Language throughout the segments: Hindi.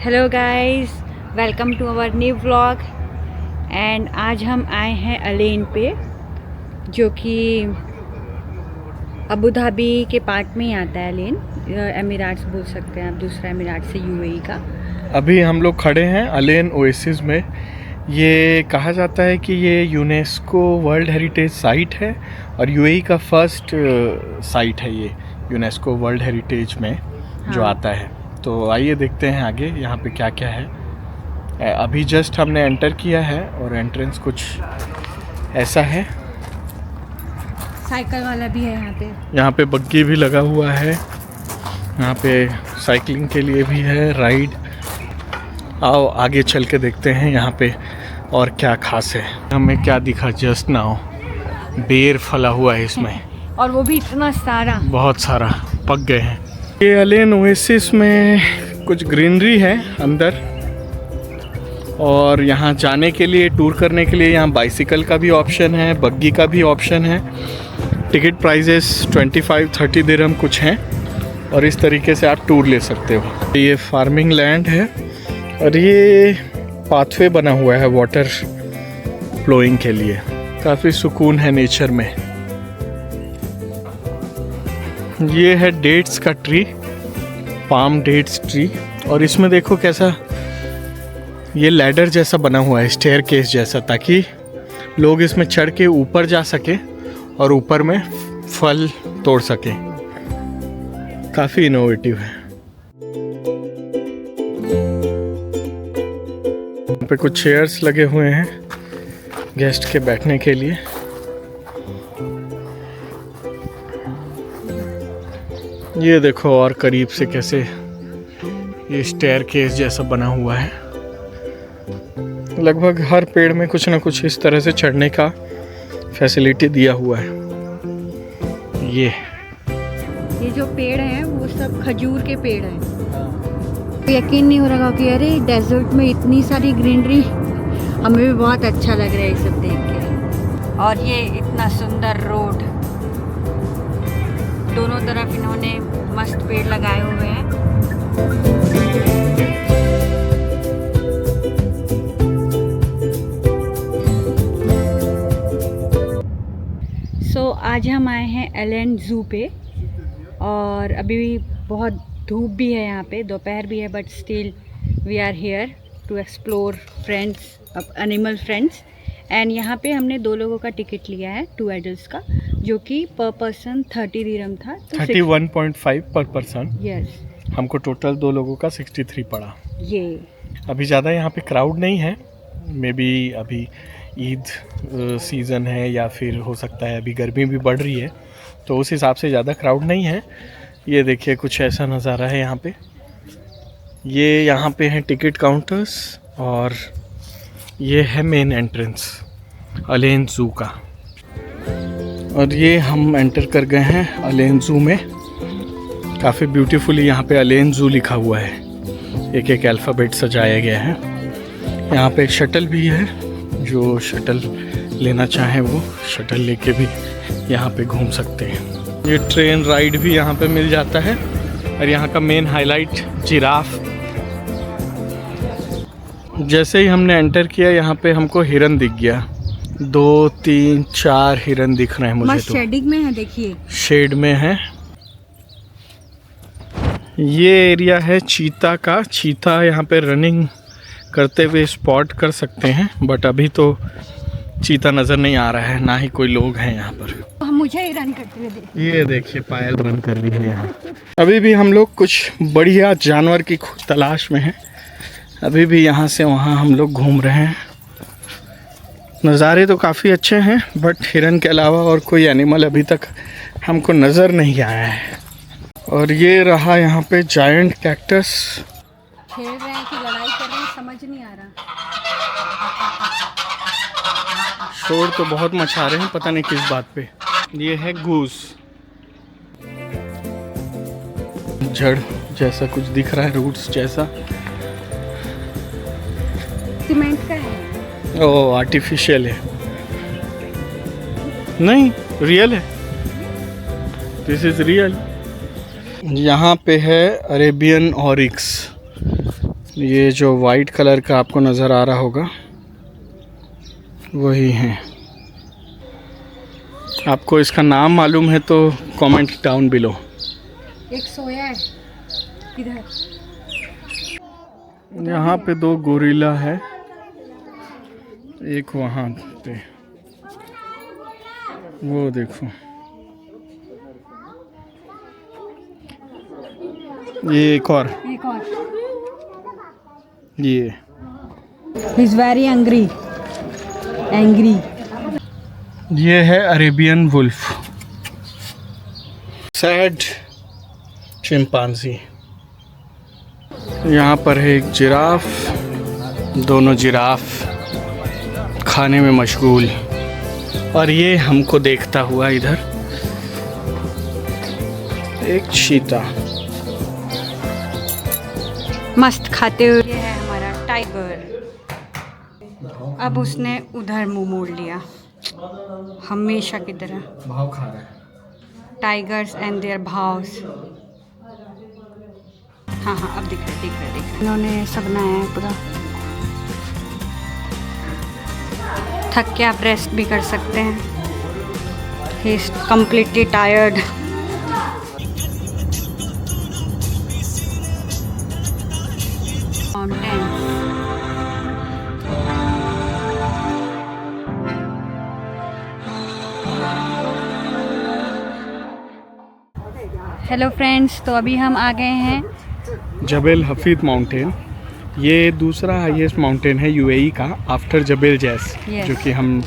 Hello guys, welcome to our new vlog. And आज हम आए हैं अलेन पे, जो कि अबू धाबी के पार्ट में ही आता है। अलेन एमिरेट्स बोल सकते हैं आप, दूसरा एमिरेट से यूएई का। अभी हम लोग खड़े हैं अलेन ओएसिस में। ये कहा जाता है कि ये यूनेस्को वर्ल्ड हेरिटेज साइट है और यूएई का फर्स्ट साइट है ये यूनेस्को वर्ल्ड हेरिटेज में जो आता है। तो आइए देखते हैं आगे यहाँ पे क्या क्या है। अभी जस्ट हमने एंटर किया है और एंट्रेंस कुछ ऐसा है। साइकिल वाला भी है यहाँ पे। यहाँ पे बग्गी भी लगा हुआ है, यहाँ पे साइकिलिंग के लिए भी है राइड। आओ आगे चल के देखते हैं यहाँ पे और क्या खास है। हमें क्या दिखा जस्ट नाउ, बेर फला हुआ है इसमें और वो भी इतना सारा, बहुत सारा पक गए हैं। ये अलेन ओएसिस में कुछ ग्रीनरी है अंदर, और यहाँ जाने के लिए, टूर करने के लिए यहाँ बाइसिकल का भी ऑप्शन है, बग्गी का भी ऑप्शन है। टिकट प्राइजेस 25-30 दिरहम कुछ हैं और इस तरीके से आप टूर ले सकते हो। ये फार्मिंग लैंड है और ये पाथवे बना हुआ है वाटर फ्लोइंग के लिए। काफ़ी सुकून है नेचर में। ये है डेट्स का ट्री, पाम डेट्स ट्री, और इसमें देखो कैसा ये लैडर जैसा बना हुआ है, स्टेयर केस जैसा, ताकि लोग इसमें चढ़ के ऊपर जा सके और ऊपर में फल तोड़ सके। काफ़ी इनोवेटिव है। यहाँ पे कुछ चेयर्स लगे हुए हैं गेस्ट के बैठने के लिए। ये देखो और करीब से कैसे ये स्टेयर केस जैसा बना हुआ है। लगभग हर पेड़ में कुछ ना कुछ इस तरह से चढ़ने का फैसिलिटी दिया हुआ है। ये जो पेड़ हैं वो सब खजूर के पेड़ हैं। तो यकीन नहीं हो रहा कि अरे डेजर्ट में इतनी सारी ग्रीनरी, हमें भी बहुत अच्छा लग रहा है ये सब देख के। और ये इतना सुंदर रोड, दोनों तरफ इन्होंने मस्त पेड़ लगाए हुए हैं। आज हम आए हैं एलेन ज़ू पे, और अभी बहुत धूप भी है यहाँ पे, दोपहर भी है, but still we are here to explore friends, animal friends. And यहाँ पे हमने 2 लोगों का टिकट लिया है, 2 एडल्ट्स का, जो कि पर पर्सन 30 दिरहम था। 31.5 पर पर्सन। यस, हमको टोटल 2 लोगों का 63 पड़ा। ये अभी ज़्यादा यहाँ पे क्राउड नहीं है, मे बी अभी ईद सीज़न है या फिर हो सकता है अभी गर्मी भी बढ़ रही है, तो उस हिसाब से ज़्यादा क्राउड नहीं है। ये देखिए कुछ ऐसा नज़ारा है यहाँ पे। ये यहाँ पे हैं टिकट काउंटर्स और ये है मेन एंट्रेंस अलेन ज़ू का। और ये हम एंटर कर गए हैं अलेन ज़ू में। काफ़ी ब्यूटीफुली यहाँ पे अलेन ज़ू लिखा हुआ है, एक एक अल्फ़ाबेट सजाया गया है। यहाँ पे एक शटल भी है, जो शटल लेना चाहें वो शटल लेके भी यहाँ पे घूम सकते हैं। ये ट्रेन राइड भी यहाँ पे मिल जाता है। और यहाँ का मेन हाईलाइट जिराफ। जैसे ही हमने एंटर किया यहाँ पे हमको हिरन दिख गया, 2, 3, 4 हिरन दिख रहे हैं मुझे। तो शेडिंग में है, देखिए शेड में है। ये एरिया है चीता का। चीता यहाँ पे रनिंग करते हुए स्पॉट कर सकते हैं, बट अभी तो चीता नज़र नहीं आ रहा है, ना ही कोई लोग हैं यहाँ पर। मुझे ही रन करते हुए देखिए। ये देखिए पायल रन कर रही है यहाँ। अभी भी हम लोग कुछ बढ़िया जानवर की तलाश में हैं। अभी भी यहाँ से वहाँ हम लोग घूम रहे हैं। नज़ारे तो काफ़ी अच्छे हैं, बट हिरन के अलावा और कोई एनिमल अभी तक हमको नज़र नहीं आया है। और ये रहा यहाँ पे जायंट कैक्टस। खेल रहे हैं कि लड़ाई कर रहे हैं, समझ नहीं आ रहा। शोर तो बहुत मचा रहे हैं, पता नहीं किस बात पे। ये है गूस, जड़ जैसा कुछ दिख रहा है, रूट्स जैसा। सीमेंट का है। ओ आर्टिफिशियल है, नहीं रियल है। This is real. यहाँ पे है अरेबियन ऑरिक्स, ये जो वाइट कलर का आपको नज़र आ रहा होगा वही है। आपको इसका नाम मालूम है तो कमेंट डाउन बिलो। एक सोया है इधर। यहाँ पे 2 गोरिल्ला है, एक वहाँ पे, वो देखो। ये एक और ये He's very angry. ये है अरेबियन वुल्फ, सैड चिंपांजी। यहाँ पर है एक जिराफ, दोनों जिराफ खाने में मशगूल। और ये हमको देखता हुआ इधर एक चीता मस्त खाते हुए। ये है हमारा टाइगर। अब उसने उधर मुंह मोड़ लिया, हमेशा की तरह। भाव खा रहा है। टाइगर्स एंड देयर भाव्स। हाँ अब दिख रहा है। इन्होंने सब बनाया है पूरा। थक के आप रेस्ट भी कर सकते हैं। He is completely tired. Mountain. Hello friends, तो अभी हम आ गए हैं जबेल हफीद माउंटेन। ये दूसरा हाईएस्ट माउंटेन है यूएई का आफ्टर जबेल जैस, Yes. जो कि हम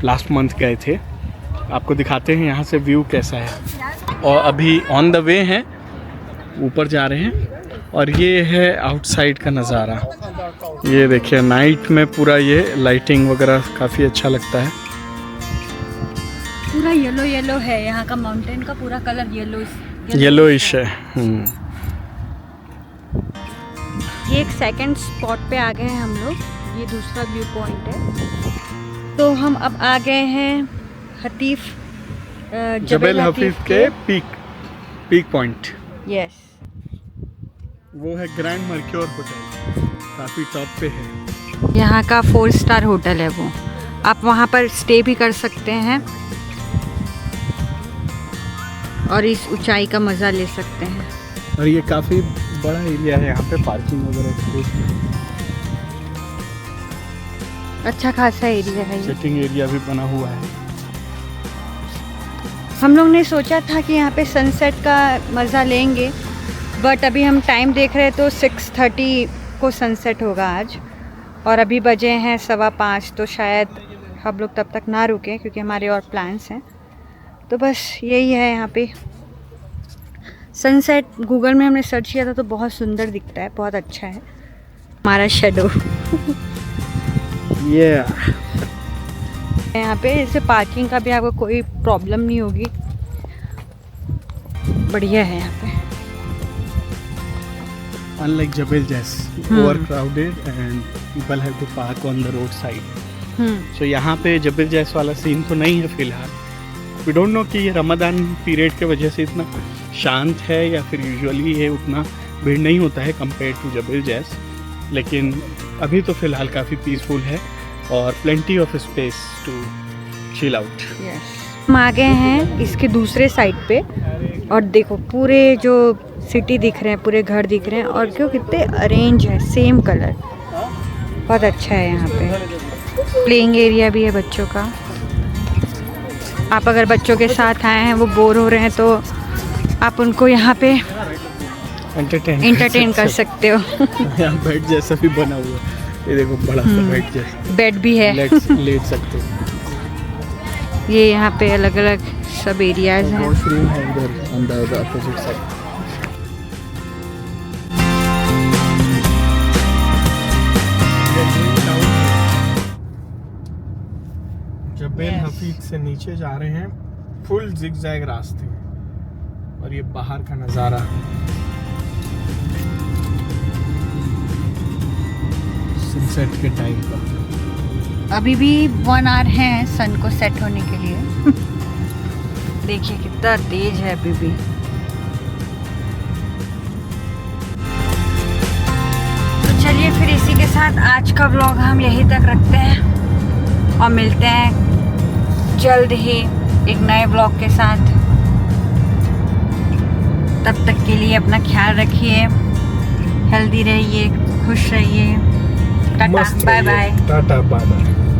लास्ट मंथ गए थे। आपको दिखाते हैं यहाँ से व्यू कैसा है। और अभी ऑन द वे हैं, ऊपर जा रहे हैं। और ये है आउटसाइड का नज़ारा। ये देखिए नाइट में पूरा ये लाइटिंग वगैरह काफ़ी अच्छा लगता है। पूरा येलो है यहाँ का। माउंटेन का पूरा कलर येलोइश है। ये एक सेकंड स्पॉट पे आ गए हैं हम लोग। ये दूसरा व्यू पॉइंट है। तो हम अब आ गए हैं हतीफ जबेल हफीज के पीक पॉइंट। यस, वो है ग्रैंड मर्क्योर होटल, काफ़ी टॉप पे है। यहाँ का 4 स्टार होटल है वो। आप वहाँ पर स्टे भी कर सकते हैं और इस ऊंचाई का मज़ा ले सकते हैं। और ये काफ़ी बड़ा एरिया है, यहाँ पे पार्किंग वगैरह की अच्छा खासा एरिया है ये। सिटिंग एरिया भी बना हुआ है। हम लोग ने सोचा था कि यहाँ पे सनसेट का मज़ा लेंगे, बट अभी हम टाइम देख रहे तो 6:30 को सनसेट होगा आज। और अभी बजे हैं 5:15, तो शायद हम लोग तब तक ना रुकें क्योंकि हमारे और प्लान्स हैं। तो बस यही है यहाँ पे सनसेट। गूगल में हमने सर्च किया था तो बहुत सुंदर दिखता है, बहुत अच्छा है। हमारा शेडो यहाँ पे जैसे पार्किंग का भी आपको कोई प्रॉब्लम नहीं होगी, बढ़िया है यहाँ पे। Unlike Jebel Jais, overcrowded and people have to park on the roadside. So यहाँ पे जबेल जैस वाला सीन तो नहीं है फिलहाल। वी डोंट नो कि ये रमज़ान पीरियड के वजह से इतना शांत है या फिर यूजुअली ये उतना भीड़ नहीं होता है कंपेयर टू जबेल जैस। लेकिन अभी तो फ़िलहाल काफ़ी पीसफुल है और plenty of space to chill out. हम आ गए हैं इसके दूसरे साइड पे और देखो पूरे जो सिटी दिख रहे हैं, पूरे घर दिख रहे हैं और क्यों कितने अरेंज है, सेम कलर, बहुत अच्छा है। यहाँ पे प्लेइंग एरिया भी है बच्चों का। आप अगर बच्चों के साथ आए हैं, वो बोर हो रहे हैं, तो आप उनको यहाँ पे एंटरटेन कर सकते हो। यहाँ बेड जैसा भी बना हुआ है, ये देखो बड़ा सा बेड जैसा, बेड भी है, लेट सकते हो। ये यहाँ पे अलग अलग सब एरियाज हैं। वॉशरूम है इधर on the opposite side. Jebel Hafeez से नीचे जा रहे हैं, फुल जिगजैग रास्ते और ये बाहर का नज़ारा। सनसेट के टाइम का अभी भी 1 आवर है सन को सेट होने के लिए। देखिए कितना तेज है अभी भी। तो चलिए साथ आज का व्लॉग हम यहीं तक रखते हैं और मिलते हैं जल्द ही एक नए व्लॉग के साथ। तब तक के लिए अपना ख्याल रखिए, हेल्दी रहिए, खुश रहिए। Tata, bye bye. Tata bye bye.